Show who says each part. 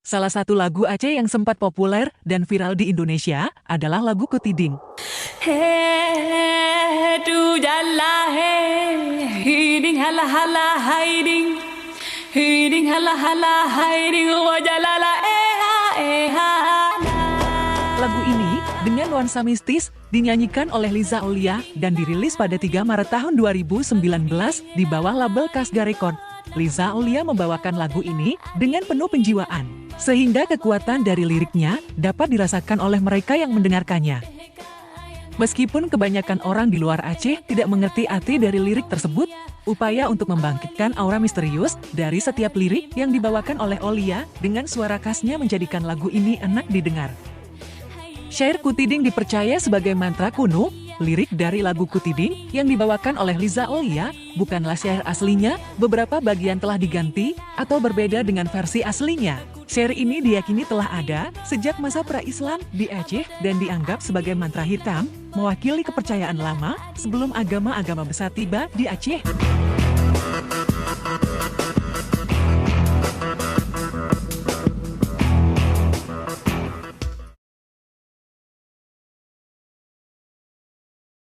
Speaker 1: Salah satu lagu Aceh yang sempat populer dan viral di Indonesia adalah lagu Kutiding.
Speaker 2: Hey, du jalla hey, hiding hala hala hiding, hiding hala hala hiding, wa jalala eha.
Speaker 1: Lagu ini dengan nuansa mistis dinyanyikan oleh Liza Aulia dan dirilis pada 3 Maret tahun 2019 di bawah label Kasga Record. Liza Aulia membawakan lagu ini dengan penuh penjiwaan, sehingga kekuatan dari liriknya dapat dirasakan oleh mereka yang mendengarkannya. Meskipun kebanyakan orang di luar Aceh tidak mengerti arti dari lirik tersebut, upaya untuk membangkitkan aura misterius dari setiap lirik yang dibawakan oleh Aulia dengan suara khasnya menjadikan lagu ini enak didengar. Syair Kutiding dipercaya sebagai mantra kuno. Lirik dari lagu Kutiding yang dibawakan oleh Liza Aulia bukanlah syair aslinya, beberapa bagian telah diganti atau berbeda dengan versi aslinya. Syair ini diyakini telah ada sejak masa pra-Islam di Aceh dan dianggap sebagai mantra hitam, mewakili kepercayaan lama sebelum agama-agama besar tiba di Aceh.